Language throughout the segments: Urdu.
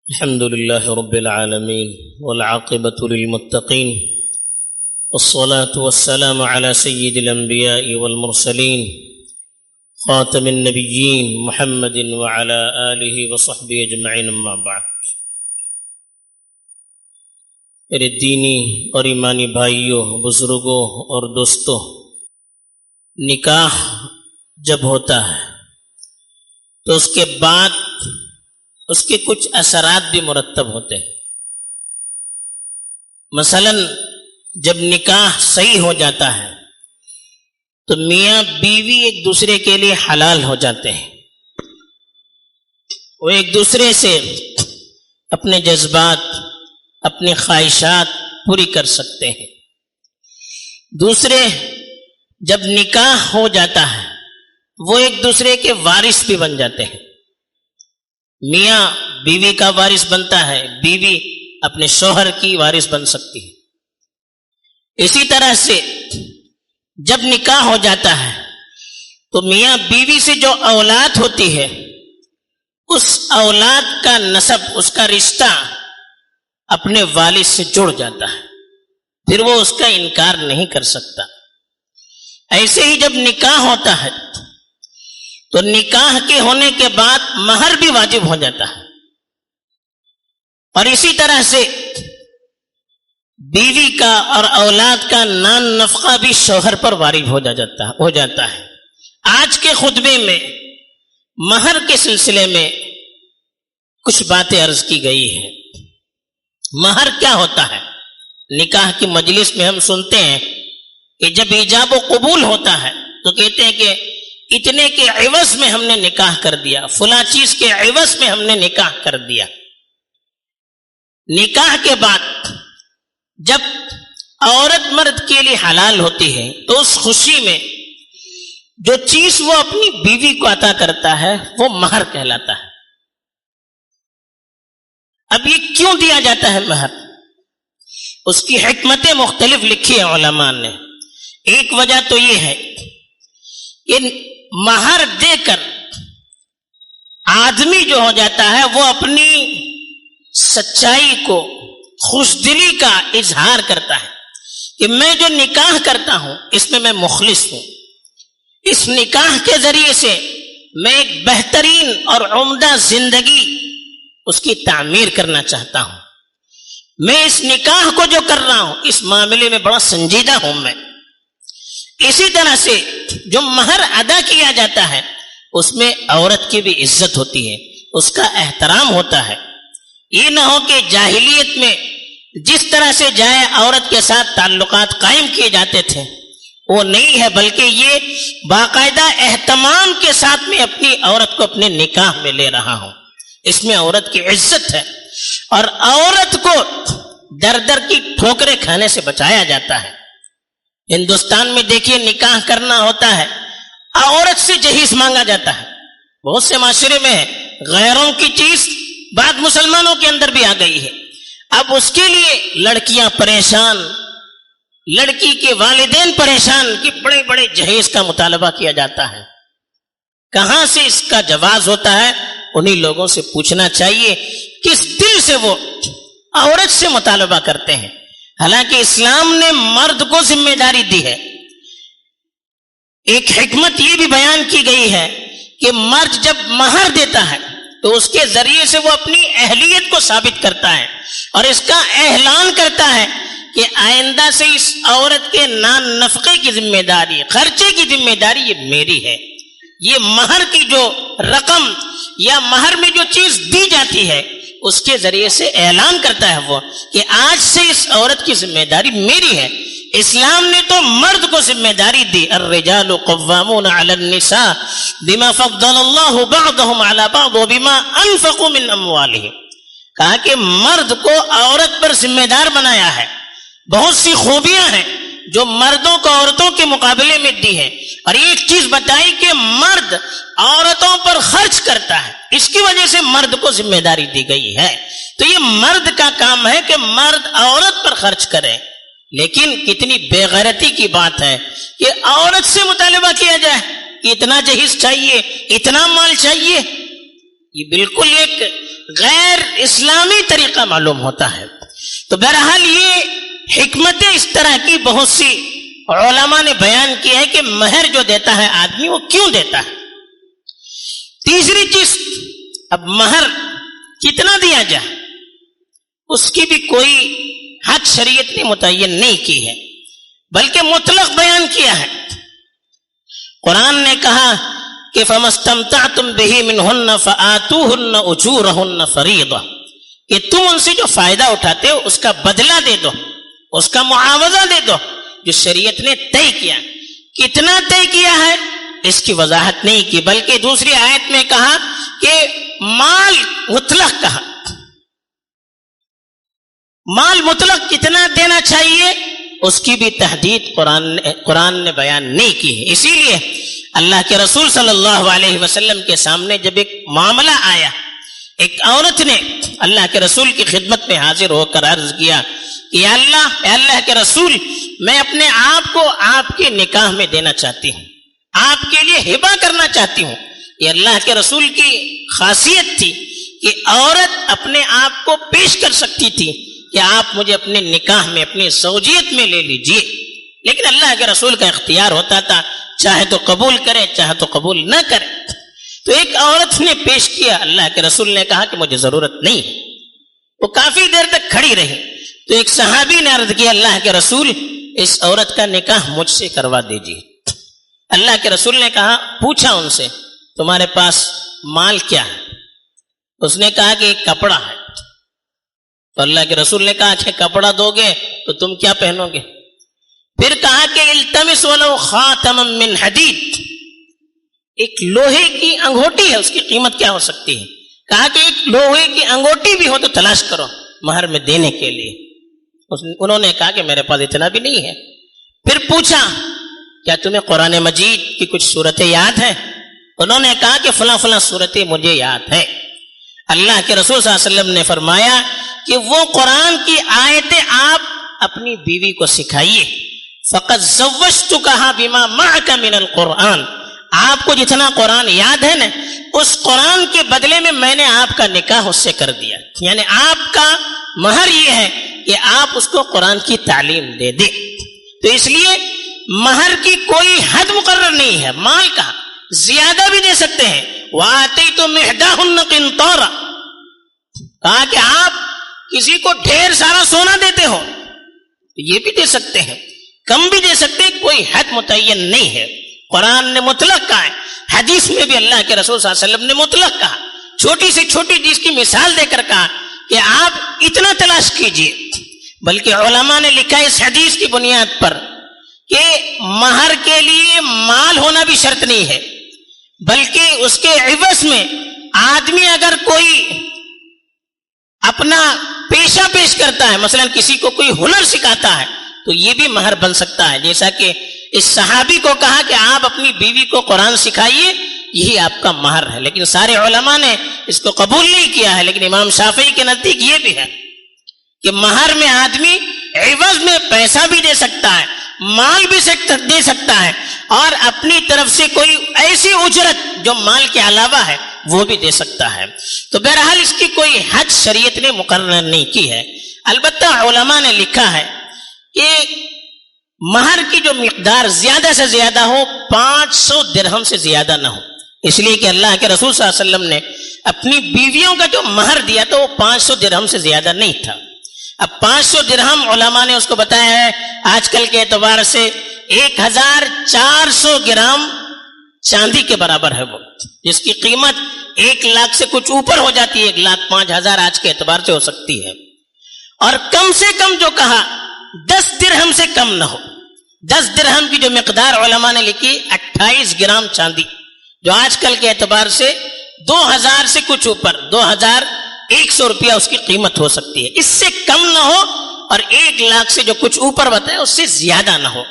الحمد لله رب العالمين والعاقبة للمتقين والصلاة والسلام على سيد الأنبياء والمرسلين خاتم النبيين محمد وعلى آله وصحبه أجمعين أما بعد۔ میرے دینی اور ایمانی بھائیوں، بزرگوں اور دوستوں، نکاح جب ہوتا ہے تو اس کے بعد اس کے کچھ اثرات بھی مرتب ہوتے ہیں۔ مثلا جب نکاح صحیح ہو جاتا ہے تو میاں بیوی ایک دوسرے کے لیے حلال ہو جاتے ہیں، وہ ایک دوسرے سے اپنے جذبات، اپنی خواہشات پوری کر سکتے ہیں۔ دوسرے، جب نکاح ہو جاتا ہے وہ ایک دوسرے کے وارث بھی بن جاتے ہیں۔ میاں بیوی کا وارث بنتا ہے، بیوی اپنے شوہر کی وارث بن سکتی ہے۔ اسی طرح سے جب نکاح ہو جاتا ہے تو میاں بیوی سے جو اولاد ہوتی ہے اس اولاد کا نسب، اس کا رشتہ اپنے والد سے جڑ جاتا ہے، پھر وہ اس کا انکار نہیں کر سکتا۔ ایسے ہی جب نکاح ہوتا ہے تو نکاح کے ہونے کے بعد مہر بھی واجب ہو جاتا ہے، اور اسی طرح سے بیوی کا اور اولاد کا نان نفقہ بھی شوہر پر وارد ہو جاتا ہے۔ آج کے خطبے میں مہر کے سلسلے میں کچھ باتیں عرض کی گئی ہیں۔ مہر کیا ہوتا ہے؟ نکاح کی مجلس میں ہم سنتے ہیں کہ جب ایجاب و قبول ہوتا ہے تو کہتے ہیں کہ اتنے کے عوض میں ہم نے نکاح کر دیا، فلاں چیز کے عوض میں ہم نے نکاح کر دیا۔ نکاح کے بعد جب عورت مرد کے لیے حلال ہوتی ہے تو اس خوشی میں جو چیز وہ اپنی بیوی کو عطا کرتا ہے وہ مہر کہلاتا ہے۔ اب یہ کیوں دیا جاتا ہے مہر؟ اس کی حکمتیں مختلف لکھی ہیں علماء نے۔ ایک وجہ تو یہ ہے کہ مہر دے کر آدمی جو ہو جاتا ہے وہ اپنی سچائی کو، خوش دلی کا اظہار کرتا ہے کہ میں جو نکاح کرتا ہوں اس میں میں مخلص ہوں، اس نکاح کے ذریعے سے میں ایک بہترین اور عمدہ زندگی اس کی تعمیر کرنا چاہتا ہوں، میں اس نکاح کو جو کر رہا ہوں اس معاملے میں بڑا سنجیدہ ہوں میں۔ اسی طرح سے جو مہر ادا کیا جاتا ہے اس میں عورت کی بھی عزت ہوتی ہے، اس کا احترام ہوتا ہے۔ یہ نہ ہو کہ جاہلیت میں جس طرح سے جائے عورت کے ساتھ تعلقات قائم کیے جاتے تھے وہ نہیں ہے، بلکہ یہ باقاعدہ اہتمام کے ساتھ میں اپنی عورت کو اپنے نکاح میں لے رہا ہوں۔ اس میں عورت کی عزت ہے، اور عورت کو در در کی ٹھوکریں کھانے سے بچایا جاتا ہے۔ ہندوستان میں دیکھیے نکاح کرنا ہوتا ہے، عورت سے جہیز مانگا جاتا ہے۔ بہت سے معاشرے میں ہے، غیروں کی چیز بعد مسلمانوں کے اندر بھی آ گئی ہے۔ اب اس کے لیے لڑکیاں پریشان، لڑکی کے والدین پریشان کہ بڑے بڑے جہیز کا مطالبہ کیا جاتا ہے۔ کہاں سے اس کا جواز ہوتا ہے؟ انہی لوگوں سے پوچھنا چاہیے کس دل سے وہ عورت سے مطالبہ کرتے ہیں۔ حالانکہ اسلام نے مرد کو ذمہ داری دی ہے۔ ایک حکمت یہ بھی بیان کی گئی ہے کہ مرد جب مہر دیتا ہے تو اس کے ذریعے سے وہ اپنی اہلیت کو ثابت کرتا ہے اور اس کا اعلان کرتا ہے کہ آئندہ سے اس عورت کے نان نفقے کی ذمہ داری، خرچے کی ذمہ داری یہ میری ہے۔ یہ مہر کی جو رقم یا مہر میں جو چیز دی جاتی ہے اس کے ذریعے سے اعلان کرتا ہے وہ کہ آج سے اس عورت کی ذمہ داری میری ہے۔ اسلام نے تو مرد کو ذمہ داری دی، الرجال قوامون علی النساء بما فضل اللہ بعضهم علی بعض وبما انفقوا من اموالهم، کہا کہ مرد کو عورت پر ذمہ دار بنایا ہے۔ بہت سی خوبیاں ہیں جو مردوں کو عورتوں کے مقابلے میں دی ہے، اور ایک چیز بتائی کہ مرد عورتوں پر خرچ کرتا ہے، اس کی وجہ سے مرد کو ذمہ داری دی گئی ہے۔ تو یہ مرد کا کام ہے کہ مرد عورت پر خرچ کرے، لیکن کتنی بے غیرتی کی بات ہے کہ عورت سے مطالبہ کیا جائے کہ اتنا جہیز چاہیے، اتنا مال چاہیے۔ یہ بالکل ایک غیر اسلامی طریقہ معلوم ہوتا ہے. تو بہرحال یہ حکمتیں اس طرح کی بہت سی علماء نے بیان کی ہے کہ مہر جو دیتا ہے آدمی وہ کیوں دیتا ہے. تیسری چیز، اب مہر کتنا دیا جائے اس کی بھی کوئی حد شریعت نے متعین نہیں کی ہے، بلکہ مطلق بیان کیا ہے. قرآن نے کہا کہ فَمَسْتَمْتَعْتُمْ بِهِ مِنْهُنَّ فَآتُوهُنَّ أُجُورَهُنَّ فَرِيضَةً، کہ تم ان سے جو فائدہ اٹھاتے ہو اس کا بدلہ دے دو، اس کا معاوضہ دے دو جو شریعت نے طے کیا. کتنا طے کیا ہے اس کی وضاحت نہیں کی، بلکہ دوسری آیت میں کہا کہ مال مطلق کہا. مال مطلق کتنا دینا چاہیے اس کی بھی تحدید قرآن نے بیان نہیں کی ہے. اسی لیے اللہ کے رسول صلی اللہ علیہ وسلم کے سامنے جب ایک معاملہ آیا، ایک عورت نے اللہ کے رسول کی خدمت میں حاضر ہو کر عرض کیا کہ یا اللہ کے رسول، میں اپنے آپ کو آپ کے نکاح میں دینا چاہتی ہوں، آپ کے لیے ہبہ کرنا چاہتی ہوں. یہ اللہ کے رسول کی خاصیت تھی کہ عورت اپنے آپ کو پیش کر سکتی تھی کہ آپ مجھے اپنے نکاح میں، اپنی زوجیت میں لے لیجئے، لیکن اللہ کے رسول کا اختیار ہوتا تھا، چاہے تو قبول کرے چاہے تو قبول نہ کرے. تو ایک عورت نے پیش کیا، اللہ کے رسول نے کہا کہ مجھے ضرورت نہیں ہے. وہ کافی دیر تک کھڑی رہی. تو ایک صحابی نے عرض کیا اللہ کے رسول، اس عورت کا نکاح مجھ سے کروا دیجیے. اللہ کے رسول نے کہا، پوچھا ان سے تمہارے پاس مال کیا ہے؟ اس نے کہا کہ ایک کپڑا ہے. تو اللہ کے رسول نے کہا کہ کپڑا دو گے تو تم کیا پہنو گے؟ پھر کہا کہ التمس ولو خاتما من حدید، ایک لوہے کی انگوٹھی ہے، اس کی قیمت کیا ہو سکتی ہے؟ کہا کہ ایک لوہے کی انگوٹھی بھی ہو تو تلاش کرو مہر میں دینے کے لیے. انہوں نے کہا کہ میرے پاس اتنا بھی نہیں ہے. پھر پوچھا کیا تمہیں قرآن مجید کی کچھ صورتیں یاد ہیں؟ انہوں نے کہا کہ فلاں فلاں صورتیں مجھے یاد ہیں. اللہ کے رسول صلی اللہ علیہ وسلم نے فرمایا کہ وہ قرآن کی آیتیں آپ اپنی بیوی کو سکھائیے. فقط زوجتکھا بما معک من القرآن، آپ کو جتنا قرآن یاد ہے نا، اس قرآن کے بدلے میں میں نے آپ کا نکاح اس سے کر دیا. یعنی آپ کا مہر یہ ہے کہ آپ اس کو قرآن کی تعلیم دے دیں. تو اس لیے مہر کی کوئی حد مقرر نہیں ہے. مال کا زیادہ بھی دے سکتے ہیں. وَآتَيْتُمْ إِحْدَاهُنَّ قِنْطَارًا، کہا کہ آپ کسی کو ڈھیر سارا سونا دیتے ہو تو یہ بھی دے سکتے ہیں، کم بھی دے سکتے ہیں، کوئی حد متعین نہیں ہے. قرآن نے مطلق کہا ہے، حدیث میں بھی اللہ کے رسول صلی اللہ علیہ وسلم نے مطلق کہا. چھوٹی سے چھوٹی چیز کی مثال دے کر کہا کہ آپ اتنا تلاش کیجئے. بلکہ علماء نے لکھا اس حدیث کی بنیاد پر کہ مہر کے لیے مال ہونا بھی شرط نہیں ہے، بلکہ اس کے عوض میں آدمی اگر کوئی اپنا پیشہ پیش کرتا ہے، مثلا کسی کو کوئی ہنر سکھاتا ہے، تو یہ بھی مہر بن سکتا ہے. جیسا کہ اس صحابی کو کہا کہ آپ اپنی بیوی کو قرآن سکھائیے، یہی آپ کا مہر ہے. لیکن سارے علماء نے اس کو قبول نہیں کیا ہے. لیکن امام شافعی کے نزدیک یہ بھی ہے کہ مہر میں آدمی عوض میں پیسہ بھی دے سکتا ہے، مال بھی دے سکتا ہے، اور اپنی طرف سے کوئی ایسی اجرت جو مال کے علاوہ ہے وہ بھی دے سکتا ہے. تو بہرحال اس کی کوئی حد شریعت نے مقرر نہیں کی ہے. البتہ علماء نے لکھا ہے کہ مہر کی جو مقدار زیادہ سے زیادہ ہو 500 درہم سے زیادہ نہ ہو. اس لیے کہ اللہ کے رسول صلی اللہ علیہ وسلم نے اپنی بیویوں کا جو مہر دیا تو وہ 500 درہم سے زیادہ نہیں تھا. اب 500 درہم علماء نے اس کو بتایا ہے آج کل کے اعتبار سے 1400 گرام چاندی کے برابر ہے، وہ جس کی قیمت 1 لاکھ سے کچھ اوپر ہو جاتی ہے، 1,05,000 آج کے اعتبار سے ہو سکتی ہے. اور کم سے کم جو کہا 10 درہم سے کم نہ ہو. 10 درہم کی جو مقدار علماء نے لکھی 28 گرام چاندی، جو آج کل کے اعتبار سے 2000 سے کچھ اوپر 2100 روپیہ اس کی قیمت ہو سکتی ہے. اس سے کم نہ ہو اور 1 لاکھ سے جو کچھ اوپر بتائے اس سے زیادہ نہ ہو،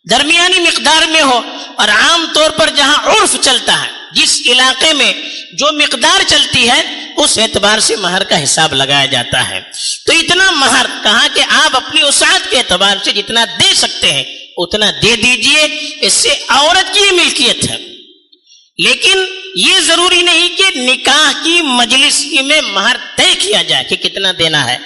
درمیانی مقدار میں ہو. اور عام طور پر جہاں عرف چلتا ہے، جس علاقے میں جو مقدار چلتی ہے اس اعتبار سے مہر کا حساب لگایا جاتا ہے. تو اتنا مہر کہا کہ آپ اپنی وسعت کے اعتبار سے جتنا دے سکتے ہیں اتنا دے دیجئے. اس سے عورت کی ملکیت ہے. لیکن یہ ضروری نہیں کہ نکاح کی مجلس ہی میں مہر طے کیا جائے کہ کتنا دینا ہے،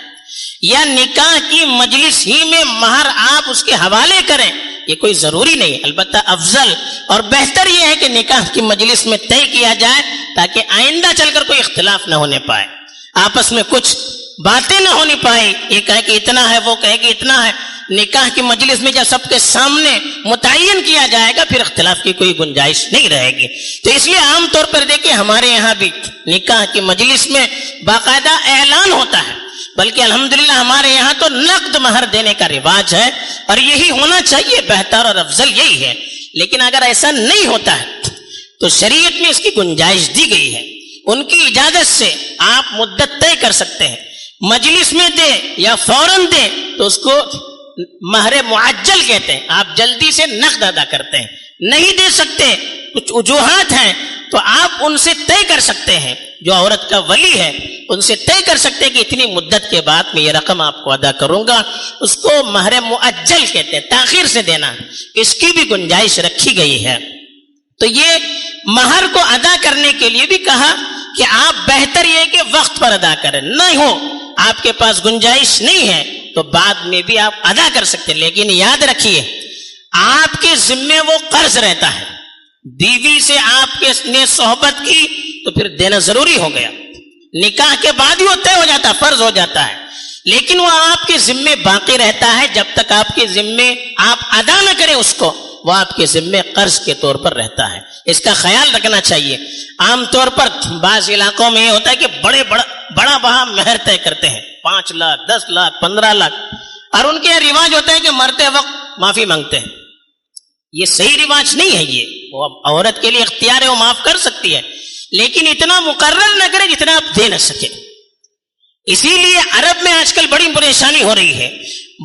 یا نکاح کی مجلس ہی میں مہر آپ اس کے حوالے کریں، یہ کوئی ضروری نہیں۔ البتہ افضل اور بہتر یہ ہے کہ نکاح کی مجلس میں طے کیا جائے تاکہ آئندہ چل کر کوئی اختلاف نہ ہونے پائے، آپس میں کچھ باتیں نہ ہونی پائے، یہ کہے کہ اتنا ہے، وہ کہے کہ اتنا ہے۔ نکاح کی مجلس میں جب سب کے سامنے متعین کیا جائے گا پھر اختلاف کی کوئی گنجائش نہیں رہے گی۔ تو اس لیے عام طور پر دیکھیں ہمارے یہاں بھی نکاح کی مجلس میں باقاعدہ اعلان ہوتا ہے، بلکہ الحمدللہ ہمارے یہاں تو نقد مہر دینے کا رواج ہے، اور یہی ہونا چاہیے، بہتر اور افضل یہی ہے۔ لیکن اگر ایسا نہیں ہوتا ہے تو شریعت میں اس کی گنجائش دی گئی ہے، ان کی اجازت سے آپ مدت طے کر سکتے ہیں، مجلس میں دیں یا فوراً دیں تو اس کو مہر معجل کہتے ہیں، آپ جلدی سے نقد ادا کرتے ہیں۔ نہیں دے سکتے، کچھ وجوہات ہیں تو آپ ان سے طے کر سکتے ہیں، جو عورت کا ولی ہے ان سے طے کر سکتے ہیں کہ اتنی مدت کے بعد میں یہ رقم آپ کو ادا کروں گا، اس کو مہر معجل کہتے ہیں، تاخیر سے دینا، اس کی بھی گنجائش رکھی گئی ہے۔ تو یہ مہر کو ادا کرنے کے لیے بھی کہا کہ آپ بہتر یہ کہ وقت پر ادا کریں، نہ ہو آپ کے پاس گنجائش نہیں ہے تو بعد میں بھی آپ ادا کر سکتے ہیں، لیکن یاد رکھیے آپ کے ذمے وہ قرض رہتا ہے۔ بیوی سے آپ کے نے صحبت کی تو پھر دینا ضروری ہو گیا، نکاح کے بعد ہی وہ طے ہو جاتا ہے، فرض ہو جاتا ہے، لیکن وہ آپ کے ذمے باقی رہتا ہے جب تک آپ کے ذمے آپ ادا نہ کریں اس کو، وہ آپ کے ذمے قرض کے طور پر رہتا ہے۔ اس کا خیال رکھنا چاہیے۔ عام طور پر بعض علاقوں میں یہ ہوتا ہے کہ بڑا مہر طے کرتے ہیں، 5 لاکھ 10 لاکھ 15 لاکھ، اور ان کے یہاں رواج ہوتا ہے کہ مرتے وقت معافی مانگتے ہیں۔ یہ صحیح رواج نہیں ہے، یہ وہ عورت کے لیے اختیار ہے، وہ معاف کر سکتی ہے، لیکن اتنا مقرر نہ کرے جتنا آپ دے نہ سکے۔ اسی لیے عرب میں آج کل بڑی پریشانی ہو رہی ہے،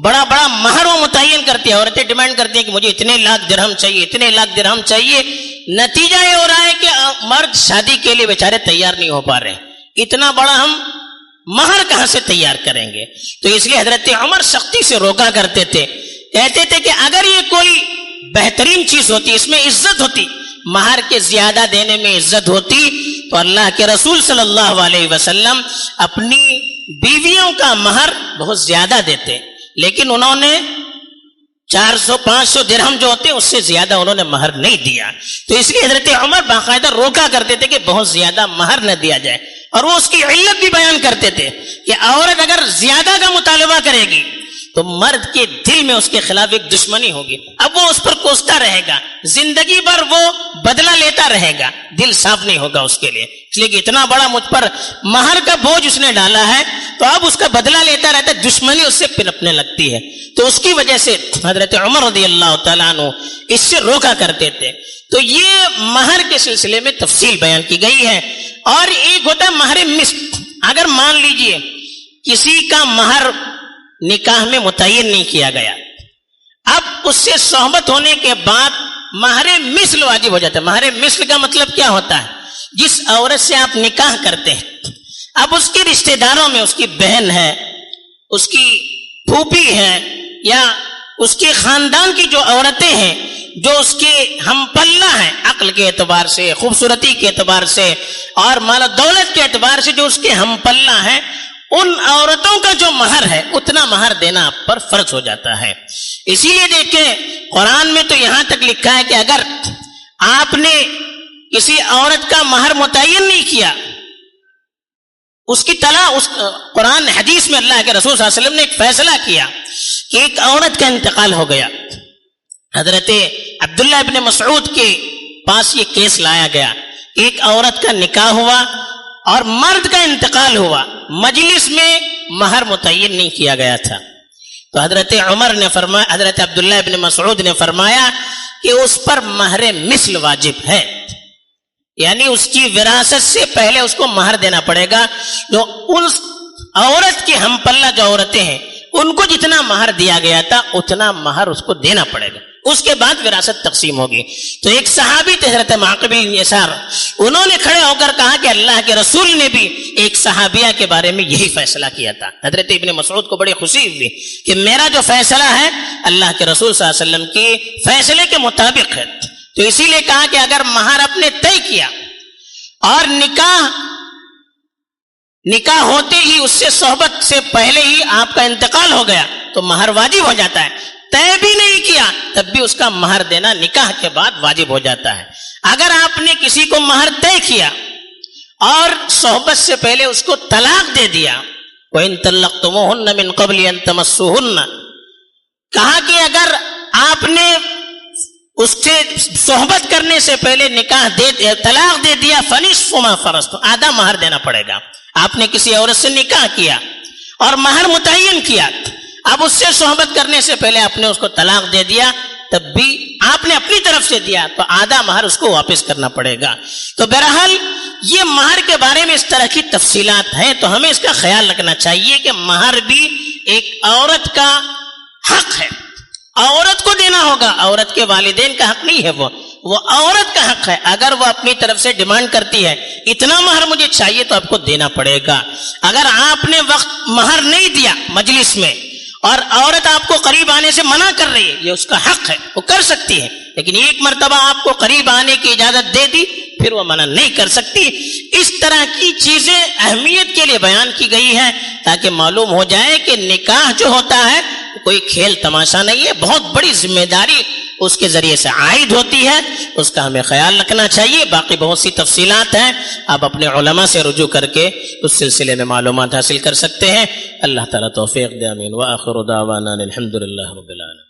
بڑا مہر وہ متعین کرتی ہے، عورتیں ڈیمانڈ کرتی ہیں کہ مجھے اتنے لاکھ درہم چاہیے، اتنے لاکھ درہم چاہیے۔ نتیجہ یہ ہو رہا ہے کہ مرد شادی کے لیے بیچارے تیار نہیں ہو پا رہے، اتنا بڑا ہم مہر کہاں سے تیار کریں گے؟ تو اس لیے حضرت عمر سختی سے روکا کرتے تھے، کہتے تھے کہ اگر یہ کوئی بہترین چیز ہوتی، اس میں عزت ہوتی، مہر کے زیادہ دینے میں عزت ہوتی، تو اللہ کے رسول صلی اللہ علیہ وسلم اپنی بیویوں کا مہر بہت زیادہ دیتے، لیکن انہوں نے 400-500 درہم جو ہوتے ہیں اس سے زیادہ انہوں نے مہر نہیں دیا۔ تو اس لیے حضرت عمر باقاعدہ روکا کرتے تھے کہ بہت زیادہ مہر نہ دیا جائے، اور وہ اس کی علت بھی بیان کرتے تھے کہ عورت اگر زیادہ کا مطالبہ کرے گی تو مرد کے دل میں اس کے خلاف ایک دشمنی ہوگی، اب وہ اس پر کوستا رہے گا، زندگی بھر وہ بدلہ لیتا رہے گا، دل صاف نہیں ہوگا اس کے لیے، اس لیے کہ اتنا بڑا مجھ پر مہر کا بوجھ اس نے ڈالا ہے تو اب اس کا بدلہ لیتا رہتا ہے، دشمنی اس سے پنپنے لگتی ہے۔ تو اس کی وجہ سے حضرت عمر رضی اللہ تعالیٰ عنہ اس سے روکا کرتے تھے۔ تو یہ مہر کے سلسلے میں تفصیل بیان کی گئی ہے۔ اور ایک ہوتا ہے مہر مثل، اگر مان لیجئے کسی کا مہر نکاح میں متعین نہیں کیا گیا، اب اس سے صحبت ہونے کے بعد مہر مثل واجب ہو جاتا ہے۔ مہر مثل کا مطلب کیا ہوتا ہے؟ جس عورت سے آپ نکاح کرتے ہیں، اب اس کے رشتہ داروں میں اس کی بہن ہے، اس کی پھوپھی ہے، یا اس کے خاندان کی جو عورتیں ہیں جو اس کے ہم پلہ ہیں، عقل کے اعتبار سے، خوبصورتی کے اعتبار سے اور مال و دولت کے اعتبار سے جو اس کے ہم پلہ ہیں، ان عورتوں کا جو مہر ہے اتنا مہر دینا آپ پر فرض ہو جاتا ہے۔ اسی لیے دیکھیں قرآن میں تو یہاں تک لکھا ہے کہ اگر آپ نے کسی عورت کا مہر متعین نہیں کیا، اس کی طلاق، اس قرآن حدیث میں اللہ کے رسول صلی اللہ علیہ وسلم نے ایک فیصلہ کیا کہ ایک عورت کا انتقال ہو گیا، حضرت عبداللہ ابن مسعود کے پاس یہ کیس لایا گیا، ایک عورت کا نکاح ہوا اور مرد کا انتقال ہوا، مجلس میں مہر متعین نہیں کیا گیا تھا، تو حضرت عمر نے فرمایا، حضرت عبداللہ ابن مسعود نے فرمایا کہ اس پر مہر مثل واجب ہے، یعنی اس کی وراثت سے پہلے اس کو مہر دینا پڑے گا، جو اس عورت کے ہم پلہ جو عورتیں ہیں ان کو جتنا مہر دیا گیا تھا اتنا مہر اس کو دینا پڑے گا، اس کے بعد وراثت تقسیم ہوگی۔ تو ایک صحابی تھے حضرت معقب بن یسار، انہوں نے کھڑے ہو کر کہا کہ اللہ کے رسول نے بھی ایک صحابیہ کے بارے میں یہی فیصلہ کیا تھا۔ حضرت ابن مسعود کو بڑی خوشی ہوئی کہ میرا جو فیصلہ ہے اللہ کے رسول صلی اللہ علیہ وسلم کے فیصلے کے مطابق ہے۔ تو اسی لیے کہا کہ اگر مہر آپ نے طے کیا اور نکاح ہوتے ہی اس سے صحبت سے پہلے ہی آپ کا انتقال ہو گیا تو مہر واجب ہو جاتا ہے. طے بھی نہیں کیا تب بھی اس کا مہر دینا نکاح کے بعد واجب ہو جاتا ہے. اگر آپ نے کسی کو مہر طے کیا اور صحبت سے پہلے اس کو طلاق دے دیا، وَإِن طَلَّقْتُمُوهُنَّ مِن قَبْلِ أَن تَمَسُّوهُنَّ، کہا کہ اگر آپ نے اس سے صحبت کرنے سے پہلے طلاق دے دیا فَنِصْفُ مَا فَرَضْتُمْ، آدھا مہر دینا پڑے گا. آپ نے کسی عورت سے نکاح کیا اور مہر متعین کیا، اب اس سے صحبت کرنے سے پہلے آپ نے اس کو طلاق دے دیا، تب بھی آپ نے اپنی طرف سے دیا تو آدھا مہر اس کو واپس کرنا پڑے گا. تو بہرحال یہ مہر کے بارے میں اس طرح کی تفصیلات ہیں، تو ہمیں اس کا خیال رکھنا چاہیے کہ مہر بھی ایک عورت کا حق ہے، عورت کو دینا ہوگا. عورت کے والدین کا حق نہیں ہے، وہ عورت کا حق ہے. اگر وہ اپنی طرف سے ڈیمانڈ کرتی ہے اتنا مہر مجھے چاہیے تو آپ کو دینا پڑے گا. اگر آپ نے وقت مہر نہیں دیا مجلس میں اور عورت آپ کو قریب آنے سے منع کر رہی ہے، یہ اس کا حق ہے، وہ کر سکتی ہے، لیکن ایک مرتبہ آپ کو قریب آنے کی اجازت دے دی پھر وہ منع نہیں کر سکتی. اس طرح کی چیزیں اہمیت کے لیے بیان کی گئی ہیں تاکہ معلوم ہو جائے کہ نکاح جو ہوتا ہے کوئی کھیل تماشا نہیں ہے، بہت بڑی ذمہ داری اس کے ذریعے سے عائد ہوتی ہے، اس کا ہمیں خیال رکھنا چاہیے. باقی بہت سی تفصیلات ہیں، آپ اپنے علماء سے رجوع کر کے اس سلسلے میں معلومات حاصل کر سکتے ہیں. اللہ تعالیٰ توفیق دے. آمین. وآخر دعوانا الحمد للہ رب العالمین.